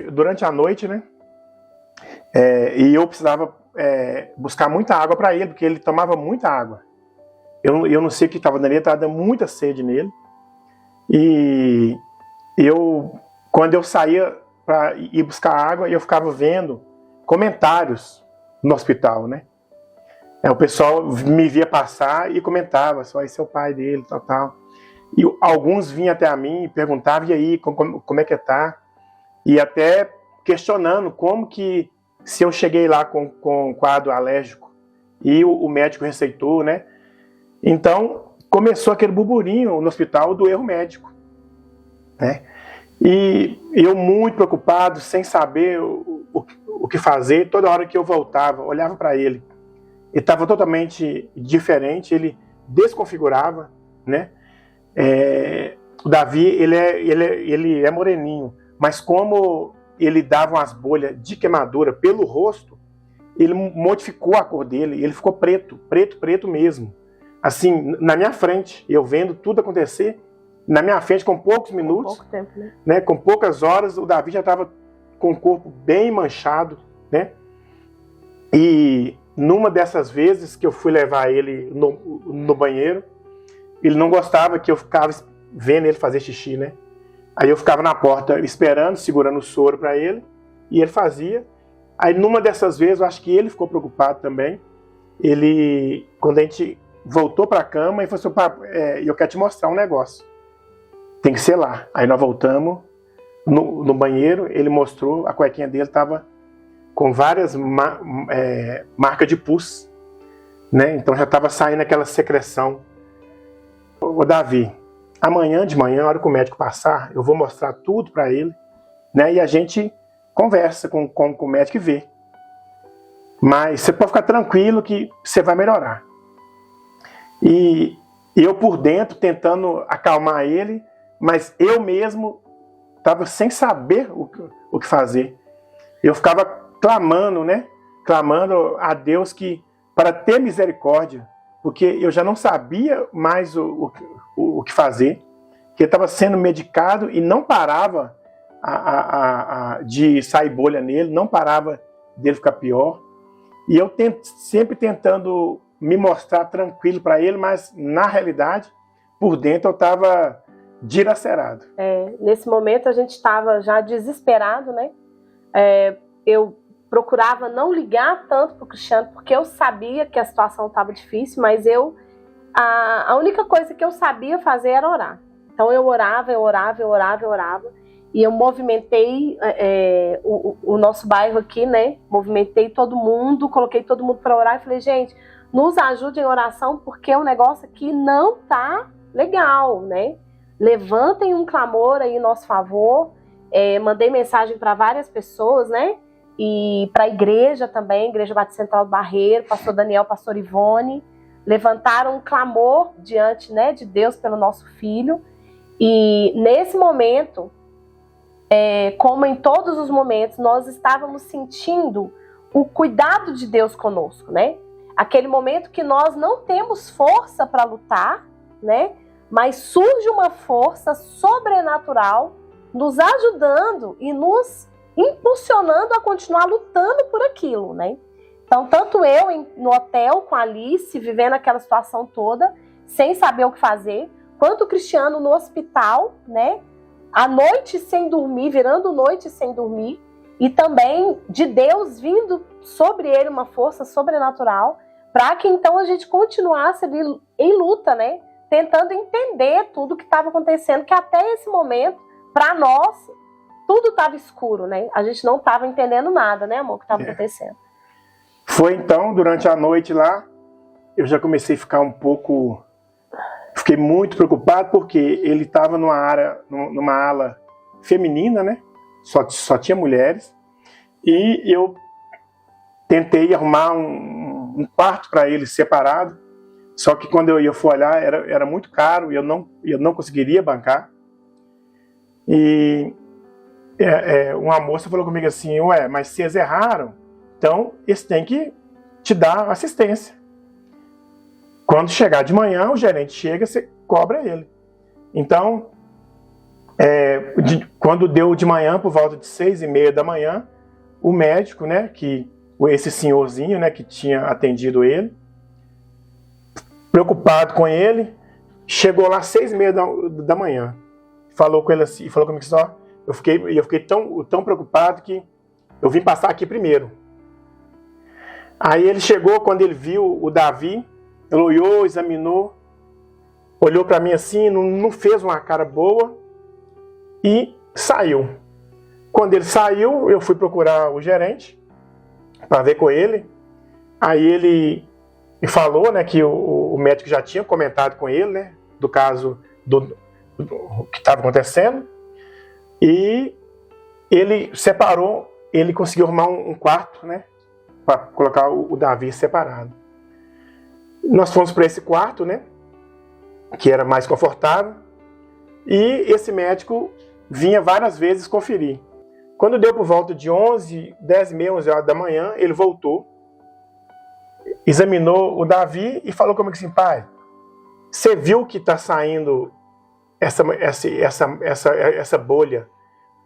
Durante a noite, né? E eu precisava buscar muita água para ele, porque ele tomava muita água. Eu não sei o que estava dando, ele estava dando muita sede nele. E quando eu saía para ir buscar água, eu ficava vendo comentários no hospital, né? O pessoal me via passar e comentava, só esse é o pai dele, tal. E alguns vinham até a mim e perguntavam, e aí, como é que tá? E até questionando como que, se eu cheguei lá com quadro alérgico e o médico receitou, né? Então, começou aquele burburinho no hospital do erro médico, né? E eu muito preocupado, sem saber o que fazer, toda hora que eu voltava, olhava para ele, ele estava totalmente diferente, ele desconfigurava, né? O Davi, ele é moreninho, mas como ele dava umas bolhas de queimadura pelo rosto, ele modificou a cor dele, ele ficou preto mesmo. Assim, na minha frente, eu vendo tudo acontecer, na minha frente, com poucos minutos, pouco tempo, né, com poucas horas, o Davi já estava com o corpo bem manchado, né? E numa dessas vezes que eu fui levar ele no banheiro, ele não gostava que eu ficava vendo ele fazer xixi, né? Aí eu ficava na porta esperando, segurando o soro para ele, e ele fazia. Aí numa dessas vezes, eu acho que ele ficou preocupado também. Quando a gente voltou para a cama, ele falou assim, eu quero te mostrar um negócio. Tem que ser lá. Aí nós voltamos no banheiro, ele mostrou, a cuequinha dele estava com várias marcas de pus, né? Então já estava saindo aquela secreção. Ô Davi, amanhã de manhã, na hora que o médico passar, eu vou mostrar tudo para ele, né? E a gente conversa com o médico e vê. Mas você pode ficar tranquilo que você vai melhorar. E eu por dentro tentando acalmar ele, mas eu mesmo estava sem saber o que fazer. Eu ficava clamando, né? Clamando a Deus para ter misericórdia, porque eu já não sabia mais o que fazer, que ele estava sendo medicado e não parava de sair bolha nele, não parava dele ficar pior. E eu sempre tentando me mostrar tranquilo para ele, mas na realidade, por dentro eu estava dilacerado. Nesse momento a gente estava já desesperado, né? Eu procurava não ligar tanto para o Cristiano, porque eu sabia que a situação estava difícil, mas a única coisa que eu sabia fazer era orar. Então eu orava, e eu movimentei o nosso bairro aqui, né? Movimentei todo mundo, coloquei todo mundo para orar e falei, gente, nos ajude em oração, porque o negócio aqui não tá legal, né? Levantem um clamor aí em nosso favor. Mandei mensagem para várias pessoas, né? E para a igreja também, Igreja Batista Central do Barreiro, pastor Daniel, pastor Ivone, levantaram um clamor diante, né, de Deus pelo nosso filho. E nesse momento, como em todos os momentos, nós estávamos sentindo o cuidado de Deus conosco, né? Aquele momento que nós não temos força para lutar, né? Mas surge uma força sobrenatural nos ajudando e nos impulsionando a continuar lutando por aquilo, né? Então, tanto eu no hotel com a Alice, vivendo aquela situação toda, sem saber o que fazer, quanto o Cristiano no hospital, né? À noite sem dormir, virando noite sem dormir, e também de Deus vindo sobre ele uma força sobrenatural, para que então a gente continuasse ali em luta, né? Tentando entender tudo o que estava acontecendo, que até esse momento, para nós, tudo estava escuro, né? A gente não estava entendendo nada, né, amor, o que estava acontecendo. Foi então, durante a noite lá, eu já comecei a ficar fiquei muito preocupado, porque ele estava numa ala feminina, né? Só tinha mulheres. E eu tentei arrumar um quarto para ele separado. Só que quando eu fui olhar, era muito caro e eu não conseguiria bancar. E uma moça falou comigo assim, mas se eles erraram, então eles têm que te dar assistência. Quando chegar de manhã, o gerente chega, você cobra ele. Então, Quando deu de manhã, por volta de 6h30 da manhã, o médico, né, esse senhorzinho, né, que tinha atendido ele, preocupado com ele, chegou lá às 6h30 da manhã. Falou com ele assim, falou comigo assim, eu fiquei tão preocupado que eu vim passar aqui primeiro. Aí ele chegou, quando ele viu o Davi, ele olhou, examinou, olhou para mim assim, não fez uma cara boa e saiu. Quando ele saiu, eu fui procurar o gerente para ver com ele. Aí ele falou, né, que o médico já tinha comentado com ele, né, do caso do que estava acontecendo. E ele separou, ele conseguiu arrumar um quarto, né, para colocar o Davi separado. Nós fomos para esse quarto, né, que era mais confortável. E esse médico vinha várias vezes conferir. Quando deu por volta de 10h30, 11h da manhã, ele voltou, examinou o Davi e falou comigo assim, pai, você viu que está saindo essa bolha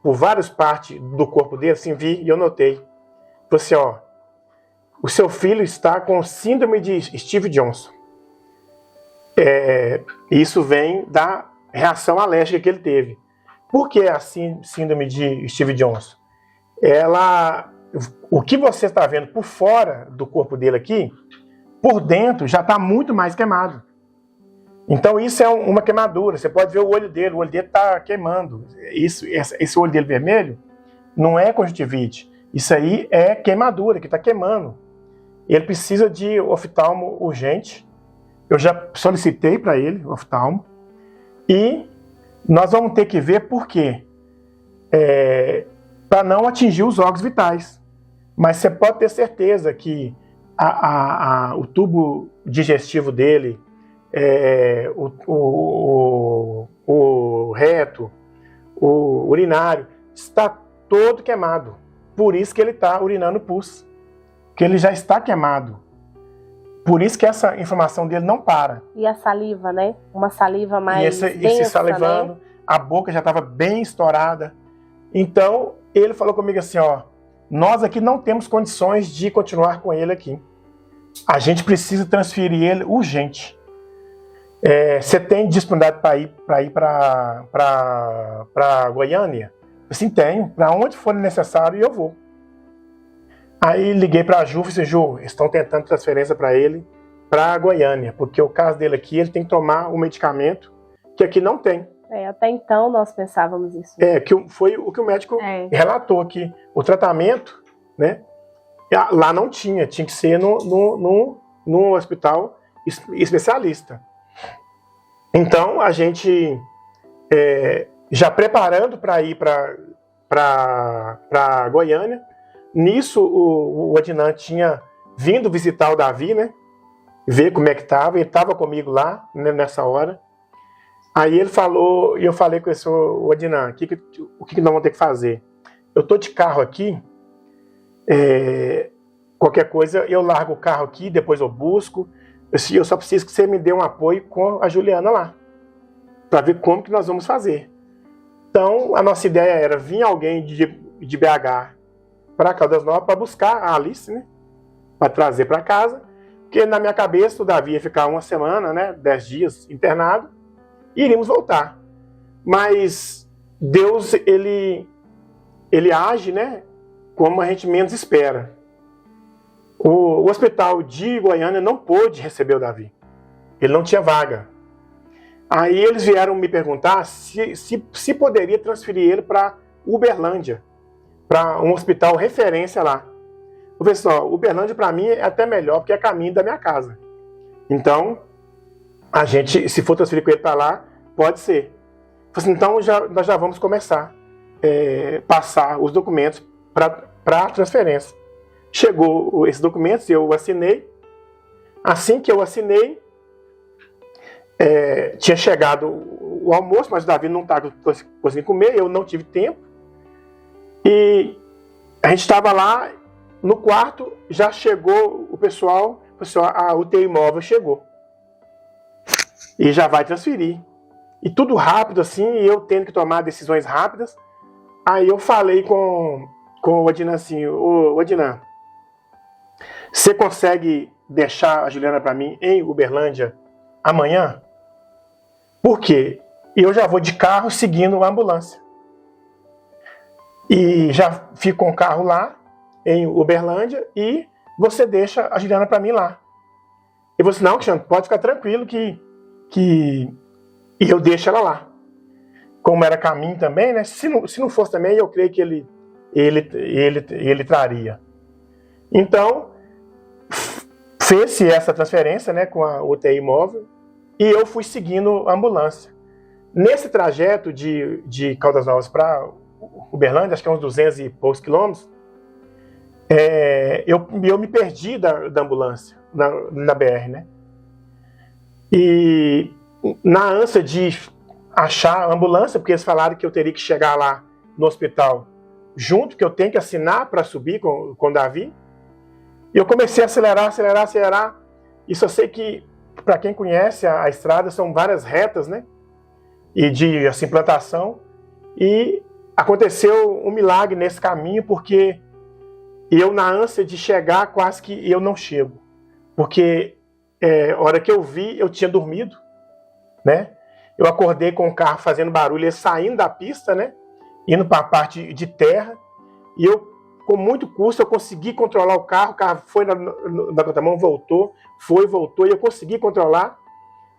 por várias partes do corpo dele? Assim, vi e eu notei. Falei assim, o seu filho está com síndrome de Steve Johnson. Isso vem da reação alérgica que ele teve. Por que a síndrome de Steve Johnson? O que você está vendo por fora do corpo dele aqui, por dentro já está muito mais queimado. Então isso é uma queimadura. Você pode ver o olho dele está queimando. Esse olho dele vermelho não é conjuntivite. Isso aí é queimadura, que está queimando. Ele precisa de oftalmo urgente. Eu já solicitei para ele o oftalmo. E nós vamos ter que ver por quê. Para não atingir os órgãos vitais. Mas você pode ter certeza que o tubo digestivo dele, o reto, o urinário, está todo queimado. Por isso que ele está urinando pus. Que ele já está queimado. Por isso que essa inflamação dele não para. E a saliva, né? Uma saliva mais densa, esse salivando, né? A boca já estava bem estourada. Então, ele falou comigo assim, nós aqui não temos condições de continuar com ele aqui. A gente precisa transferir ele urgente. Você tem disponibilidade para ir para Goiânia? Assim, tenho. Para onde for necessário, eu vou. Aí liguei para a Ju e falei assim, Ju, estão tentando transferência para ele para Goiânia, porque o caso dele aqui, ele tem que tomar um medicamento que aqui não tem. Até então nós pensávamos isso. Foi o que o médico relatou, que o tratamento, né, lá não tinha que ser num hospital especialista. Então, a gente, já preparando para ir para Goiânia, nisso o Adnan tinha vindo visitar o Davi, né, ver como é que estava, ele estava comigo lá, né, nessa hora. Aí ele falou, e eu falei com o Adnan, o que nós vamos ter que fazer? Eu estou de carro aqui, qualquer coisa eu largo o carro aqui, depois eu busco, eu só preciso que você me dê um apoio com a Juliana lá, para ver como que nós vamos fazer. Então, a nossa ideia era vir alguém de BH para Caldas Novas para buscar a Alice, né, para trazer para casa, porque na minha cabeça o Davi ia ficar uma semana, né, 10 dias internado, e iríamos voltar. Mas Deus, ele age, né, como a gente menos espera. O hospital de Goiânia não pôde receber o Davi. Ele não tinha vaga. Aí eles vieram me perguntar se poderia transferir ele para Uberlândia, para um hospital referência lá. Eu falei assim, Uberlândia para mim é até melhor, porque é caminho da minha casa. Então, a gente, se for transferir com ele para lá, pode ser. Eu falei assim, então nós já vamos começar a passar os documentos para a transferência. Chegou esses documentos, eu assinei. Assim que eu assinei, tinha chegado o almoço, mas o Davi não estava conseguindo comer, eu não tive tempo. E a gente estava lá no quarto, já chegou o pessoal, a UTI móvel chegou. E já vai transferir. e tudo rápido assim, e eu tendo que tomar decisões rápidas. Aí eu falei com o Adnan assim, ô Adnan, você consegue deixar a Juliana para mim em Uberlândia amanhã? Por quê? Eu já vou de carro seguindo a ambulância. E já fico com o carro lá em Uberlândia e você deixa a Juliana para mim lá. Eu falei assim, não, Cristiano, pode ficar tranquilo que eu deixo ela lá. Como era caminho também, né? Se não fosse também, eu creio que ele traria. Então, fez-se essa transferência, né, com a UTI móvel e eu fui seguindo a ambulância. Nesse trajeto de Caldas Novas para Uberlândia, acho que é uns 200 e poucos quilômetros, eu me perdi da ambulância na BR, né? E na ânsia de achar a ambulância, porque eles falaram que eu teria que chegar lá no hospital junto, que eu tenho que assinar para subir com o Davi. E eu comecei a acelerar. E só sei que, para quem conhece a estrada, são várias retas, né? E de assim, plantação. E aconteceu um milagre nesse caminho, porque eu, na ânsia de chegar, quase que eu não chego. Porque a hora que eu vi, eu tinha dormido, né? Eu acordei com o carro fazendo barulho, ele saindo da pista, né? Indo para a parte de terra. E eu, com muito custo, eu consegui controlar o carro foi na contramão, voltou, e eu consegui controlar.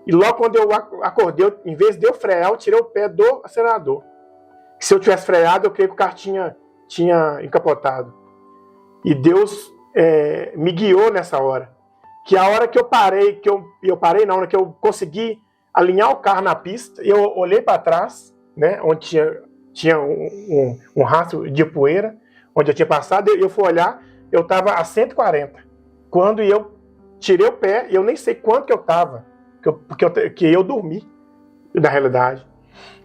E logo quando eu acordei, em vez de eu frear, eu tirei o pé do acelerador. Se eu tivesse freado, eu creio que o carro tinha encapotado. E Deus me guiou nessa hora. Que a hora que eu parei, que eu consegui alinhar o carro na pista, eu olhei para trás, né, onde tinha um rastro de poeira, onde eu tinha passado, eu fui olhar, eu estava a 140. Quando eu tirei o pé, eu nem sei quanto que eu estava, porque eu dormi, na realidade.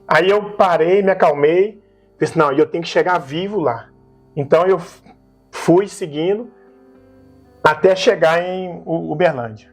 Aí eu parei, me acalmei, disse, não, eu tenho que chegar vivo lá. Então eu fui seguindo até chegar em Uberlândia.